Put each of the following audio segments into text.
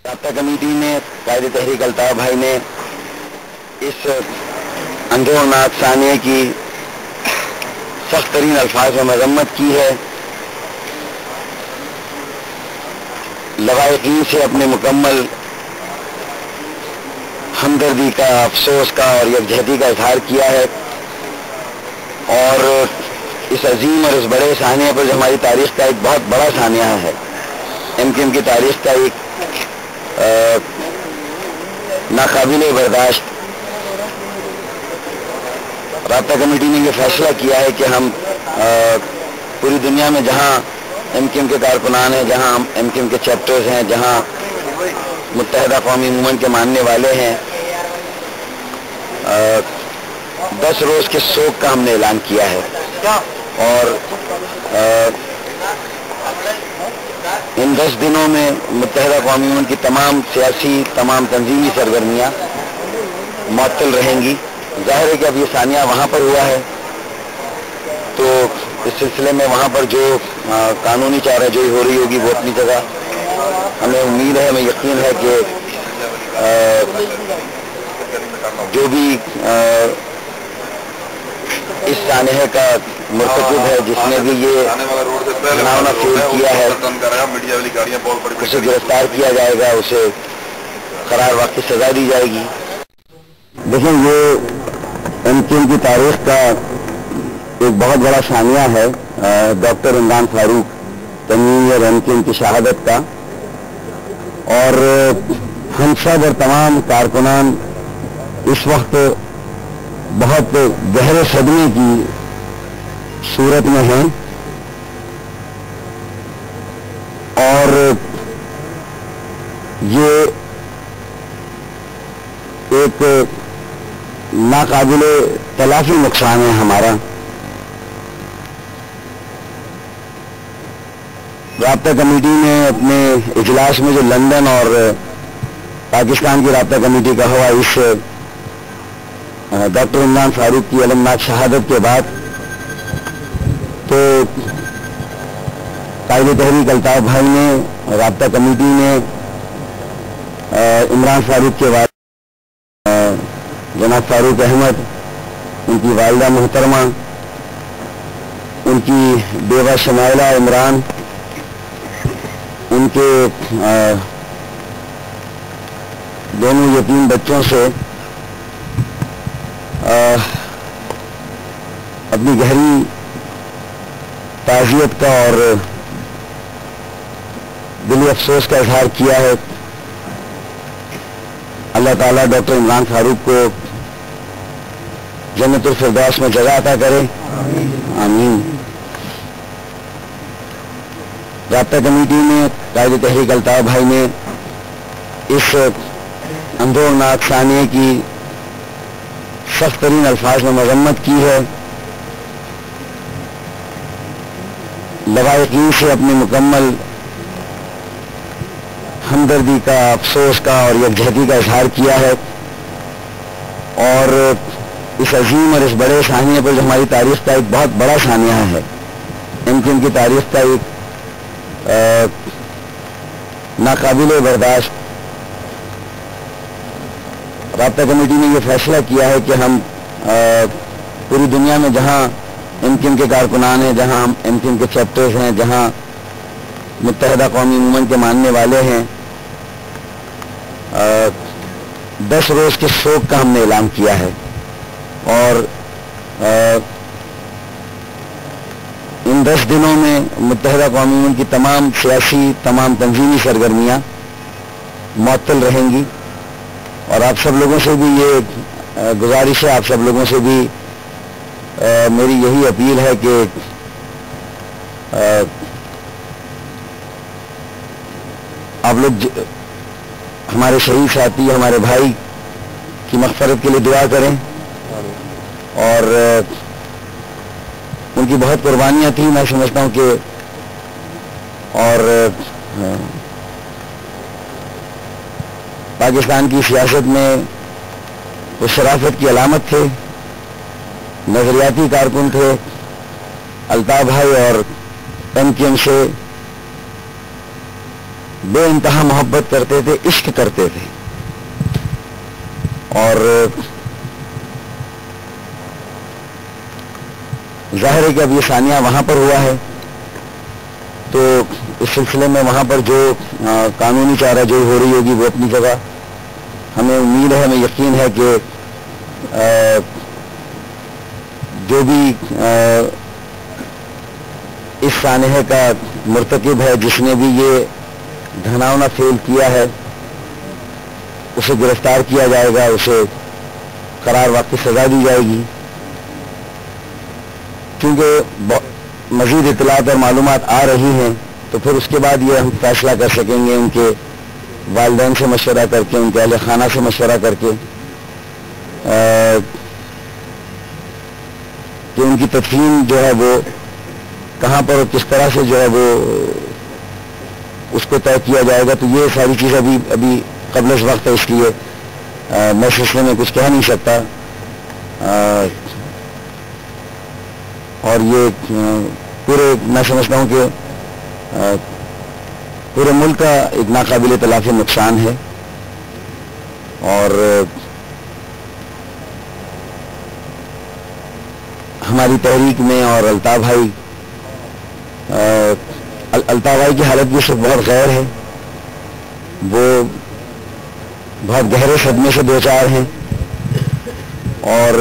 رابطہ کمیٹی نے قائد تحریک الطاف بھائی نے اس اندھورناک ثانیے کی سخت ترین الفاظ میں مذمت کی ہے. لوائقین سے اپنے مکمل ہمدردی کا، افسوس کا اور یکجہتی کا اظہار کیا ہے، اور اس عظیم اور اس بڑے ثانیے پر جو ہماری تاریخ کا ایک بہت بڑا ثانیہ ہے، ایم کیو ایم کی تاریخ کا ایک ناقابل برداشت. رابطہ کمیٹی نے یہ فیصلہ کیا ہے کہ ہم پوری دنیا میں جہاں ایم کیو ایم کے کارکنان ہیں، جہاں ایم کیو ایم کے چیپٹرز ہیں، جہاں متحدہ قومی موومنٹ کے ماننے والے ہیں، 10 روز کے سوگ کا ہم نے اعلان کیا ہے. اور ان 10 دنوں میں متحدہ قومی موومنٹ کی تمام سیاسی، تمام تنظیمی سرگرمیاں معطل رہیں گی. ظاہر ہے کہ اب یہ ثانیہ وہاں پر ہوا ہے، تو اس سلسلے میں وہاں پر جو قانونی چارہ جوئی ہو رہی ہوگی وہ اپنی جگہ. ہمیں امید ہے، ہمیں یقین ہے کہ جو بھی اس سانحے کا مرتکب ہے، جس نے بھی یہ گناہ فیل کیا ہے، اسے گرفتار کیا جائے گا، اسے قرار واقعی سزا دی جائے گی. دیکھیں، یہ ایم کیو ایم کی تاریخ کا ایک بہت بڑا ثانیہ ہے، ڈاکٹر عمران فاروق تنویر اور ایم کیو ایم کی شہادت کا. اور ہم سب اور تمام کارکنان اس وقت بہت گہرے صدمے کی صورت میں ہیں، اور یہ ایک ناقابل تلافی نقصان ہے ہمارا. رابطہ کمیٹی نے اپنے اجلاس میں جو لندن اور پاکستان کی رابطہ کمیٹی کا ہوا، اس ڈاکٹر عمران فاروق کی المناک شہادت کے بعد، تو قائد تحریک الطاف بھائی نے، رابطہ کمیٹی نے عمران فاروق کے بعد جناب فاروق احمد، ان کی والدہ محترمہ، ان کی بیوہ شمائلہ عمران، ان کے دونوں یتیم بچوں سے اپنی گہری تعزیت کا اور دلی افسوس کا اظہار کیا ہے. اللہ تعالیٰ ڈاکٹر عمران فاروق کو جنت الفردوس میں جگہ عطا کرے، آمین. رابطہ کمیٹی نے، قائد تحریک الطاف بھائی نے اس اندھورناک ثانیے کی سخت ترین الفاظ میں مذمت کی ہے. لوائقین سے اپنے مکمل ہمدردی کا، افسوس کا اور یکجہتی کا اظہار کیا ہے، اور اس عظیم اور اس بڑے ثانیے پر جو ہماری تاریخ کا ایک بہت بڑا ثانیہ ہے، ایم کیو ایم کی تاریخ کا ایک ناقابل برداشت. رابطہ کمیٹی نے یہ فیصلہ کیا ہے کہ ہم پوری دنیا میں جہاں ایم کیو ایم کے کارکنان ہیں، جہاں ایم کیو ایم کے چیپٹرز ہیں، جہاں متحدہ قومی موومنٹ کے ماننے والے ہیں، 10 روز کے سوگ کا ہم نے اعلان کیا ہے. اور ان 10 دنوں میں متحدہ قومی موومنٹ کی تمام سیاسی، تمام تنظیمی سرگرمیاں معطل رہیں گی. اور آپ سب لوگوں سے بھی یہ گزارش ہے، آپ سب لوگوں سے بھی میری یہی اپیل ہے کہ آپ لوگ ہمارے شہید ساتھی، ہمارے بھائی کی مغفرت کے لیے دعا کریں. اور ان کی بہت قربانیاں تھیں، میں سمجھتا ہوں کہ، اور پاکستان کی سیاست میں وہ شرافت کی علامت تھے، نظریاتی کارکن تھے. الطاف بھائی اور ایم کیو ایم سے بے انتہا محبت کرتے تھے، عشق کرتے تھے. اور ظاہر ہے کہ اب یہ ثانیہ وہاں پر ہوا ہے، تو اس سلسلے میں وہاں پر جو قانونی چارہ جو ہو رہی ہوگی وہ اپنی جگہ. ہمیں امید ہے، ہمیں یقین ہے کہ جو بھی اس سانحے کا مرتکب ہے، جس نے بھی یہ گھناؤنا فعل کیا ہے، اسے گرفتار کیا جائے گا، اسے قرار واقعی سزا دی جائے گی. کیونکہ مزید اطلاعات اور معلومات آ رہی ہیں تو پھر اس کے بعد یہ ہم فیصلہ کر سکیں گے، ان کے والدین سے مشورہ کر کے، ان کے اہل خانہ سے مشورہ کر کے، کہ ان کی تدفین جو ہے وہ کہاں پر اور کس طرح سے جو ہے وہ اس کو طے کیا جائے گا. تو یہ ساری چیزیں ابھی قبل اس وقت ہے، اس لیے میں اس سلسلے میں کچھ کہہ نہیں سکتا. اور یہ پورے میں سمجھتا ہوں کہ پورے ملک کا ایک ناقابل تلافی نقصان ہے. اور ہماری تحریک میں اور الطاف بھائی کی حالت بھی صرف بہت غیر ہے، وہ بہت گہرے صدمے سے دوچار ہیں اور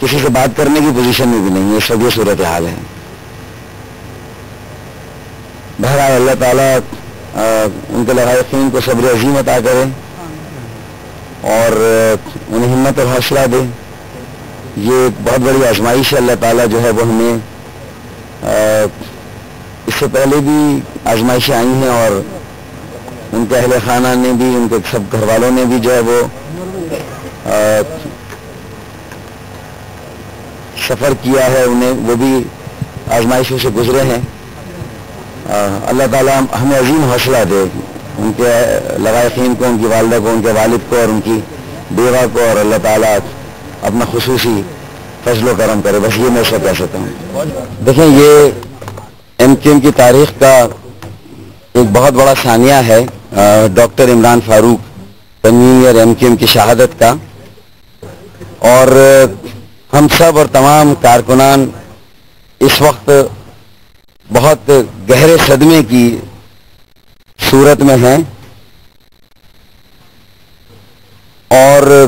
کسی سے بات کرنے کی پوزیشن میں بھی نہیں ہے. سب یہ صورتحال ہے. بہرحال اللہ تعالیٰ ان کے لغائقین کو صبر عظیم عطا کرے اور انہیں ہمت اور حوصلہ دے. یہ ایک بہت بڑی آزمائش ہے. اللہ تعالیٰ جو ہے وہ ہمیں اس سے پہلے بھی آزمائشیں آئی ہیں اور ان کے اہل خانہ نے بھی، ان کے سب گھر والوں نے بھی جو ہے وہ سفر کیا ہے، انہیں وہ بھی آزمائشوں سے گزرے ہیں. اللہ تعالیٰ ہمیں عظیم حوصلہ دے، ان کے لغائقین کو، ان کی والدہ کو، ان کے والد کو اور ان کی بیوہ کو، اور اللہ تعالیٰ اپنا خصوصی فضل و کرم کرے. بس یہ میں سے کہہ سکتا ہوں. دیکھیں، یہ ایم کیو ایم کی تاریخ کا ایک بہت بڑا ثانیہ ہے doctor Imran Farooq convener M Q M کی شہادت کا. اور ہم سب اور تمام کارکنان اس وقت بہت گہرے صدمے کی صورت میں ہیں اور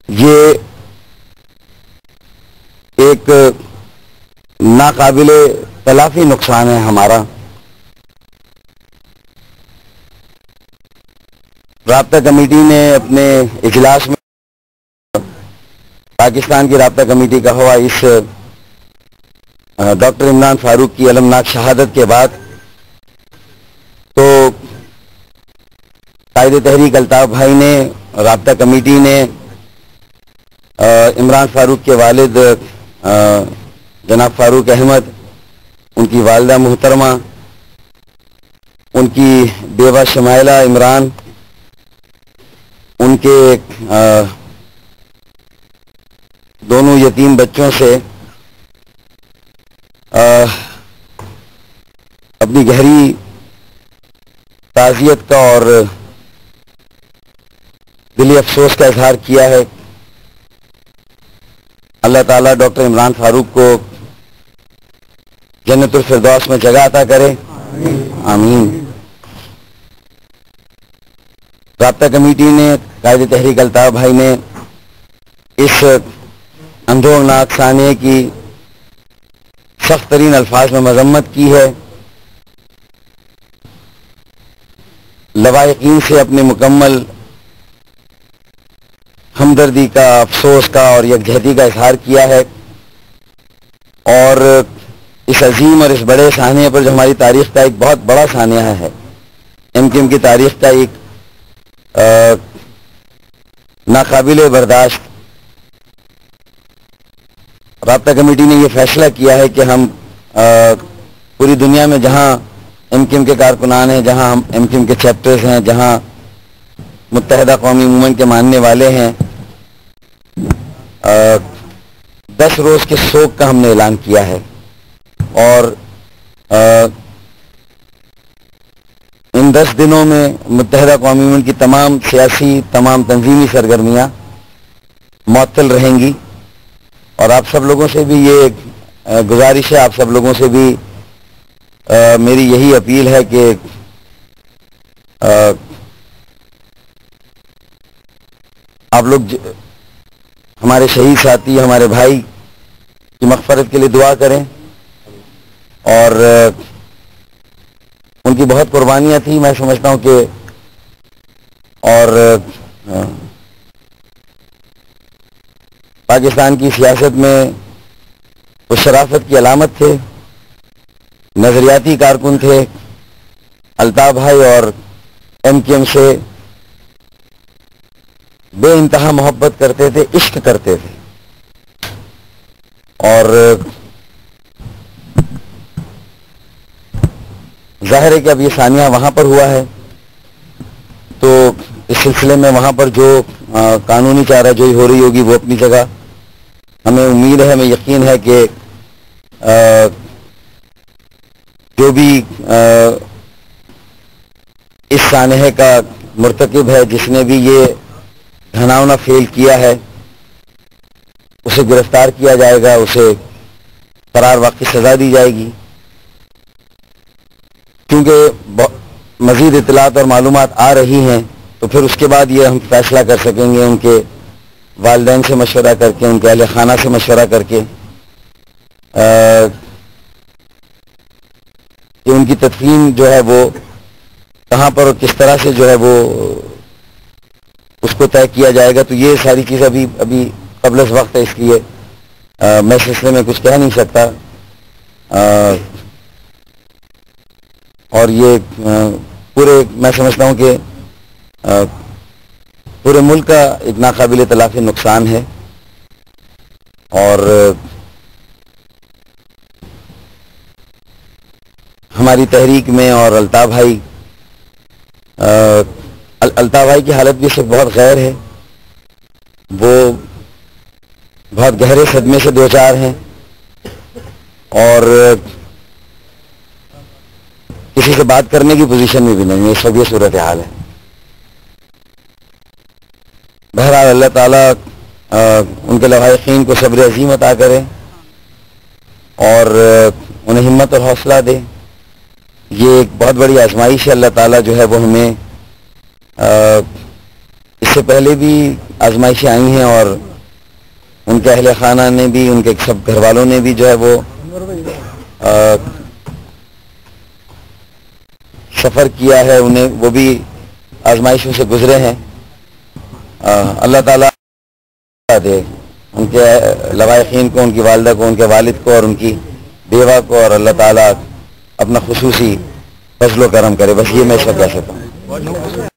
یہ ایک ناقابل تلافی نقصان ہے ہمارا. رابطہ کمیٹی نے اپنے اجلاس میں، پاکستان کی رابطہ کمیٹی کا ہوا، اس ڈاکٹر عمران فاروق کی المناک شہادت کے بعد تو قائد تحریک الطاف بھائی نے، رابطہ کمیٹی نے عمران فاروق کے والد جناب فاروق احمد، ان کی والدہ محترمہ، ان کی بیوہ شمائلہ عمران، ان کے دونوں یتیم بچوں سے اپنی گہری تعزیت کا اور دلی افسوس کا اظہار کیا ہے. اللہ تعالیٰ ڈاکٹر عمران فاروق کو جنت الفردوس میں جگہ عطا کرے، آمین. رابطہ کمیٹی نے، قائد تحریک الطاف بھائی نے اس اندھوناک ثانیے کی سخت ترین الفاظ میں مذمت کی ہے. لوائقین سے اپنے مکمل ہمدردی کا، افسوس کا اور یکجہتی کا اظہار کیا ہے. اور اس عظیم اور اس بڑے سانحے پر جو ہماری تاریخ کا ایک بہت بڑا سانحہ ہے، ایم کیو ایم کی تاریخ کا ایک ناقابل برداشت، رابطہ کمیٹی نے یہ فیصلہ کیا ہے کہ ہم پوری دنیا میں جہاں ایم کیو ایم کے کارکنان ہیں، جہاں ہم ایم کیو ایم کے چیپٹرز ہیں، جہاں متحدہ قومی موومنٹ کے ماننے والے ہیں، 10 روز کے سوگ کا ہم نے اعلان کیا ہے. اور ان 10 دنوں میں متحدہ قوم ملک کی تمام سیاسی تمام تنظیمی سرگرمیاں معطل رہیں گی، اور آپ سب لوگوں سے بھی یہ گزارش ہے، آپ سب لوگوں سے بھی میری یہی اپیل ہے کہ آپ لوگ ہمارے شہید ساتھی، ہمارے بھائی کی مغفرت کے لیے دعا کریں، اور ان کی بہت قربانیاں تھیں، میں سمجھتا ہوں کہ اور پاکستان کی سیاست میں وہ شرافت کی علامت تھے، نظریاتی کارکن تھے، الطاف بھائی اور ایم کیو ایم سے بے انتہا محبت کرتے تھے، عشق کرتے تھے، اور ظاہر ہے کہ اب یہ ثانیہ وہاں پر ہوا ہے، تو اس سلسلے میں وہاں پر جو قانونی چارہ جوئی ہو رہی ہوگی وہ اپنی جگہ، ہمیں امید ہے، ہمیں یقین ہے کہ جو بھی اس سانحے کا مرتکب ہے، جس نے بھی یہ گھناؤنا فعل کیا ہے، اسے گرفتار کیا جائے گا، اسے قرار واقعی سزا دی جائے گی، کیونکہ مزید اطلاعات اور معلومات آ رہی ہیں، تو پھر اس کے بعد یہ ہم فیصلہ کر سکیں گے، ان کے والدین سے مشورہ کر کے، ان کے اہل خانہ سے مشورہ کر کے، کہ ان کی تدفین جو ہے وہ کہاں پر اور کس طرح سے جو ہے وہ اس کو طے کیا جائے گا۔ تو یہ ساری چیز ابھی قبل از وقت ہے، اس لیے میں اس سلسلے میں کچھ کہہ نہیں سکتا، اور یہ پورے میں سمجھتا ہوں کہ پورے ملک کا ایک ناقابل تلافی نقصان ہے، اور ہماری تحریک میں اور الطاف بھائی کی حالت بھی صرف بہت غیر ہے، وہ بہت گہرے صدمے سے دوچار ہیں، اور کسی سے بات کرنے کی پوزیشن میں بھی نہیں ہے، اس وقت یہ صورتحال ہے۔ بہرحال اللہ تعالیٰ ان کے لواحقین کو صبر عظیم عطا کرے اور انہیں ہمت اور حوصلہ دے۔ یہ ایک بہت بڑی آزمائش ہے، اللہ تعالیٰ جو ہے وہ ہمیں اس سے پہلے بھی آزمائشیں آئی ہیں، اور ان کے اہل خانہ نے بھی، ان کے سب گھر والوں نے بھی جو ہے وہ سفر کیا ہے، انہیں وہ بھی آزمائشوں سے گزرے ہیں۔ اللہ تعالیٰ دے ان کے لواحقین کو، ان کی والدہ کو، ان کے والد کو اور ان کی بیوہ کو، اور اللہ تعالیٰ اپنا خصوصی فضل و کرم کرے، بس یہ میں اس وقت کہہ سکتا ہوں۔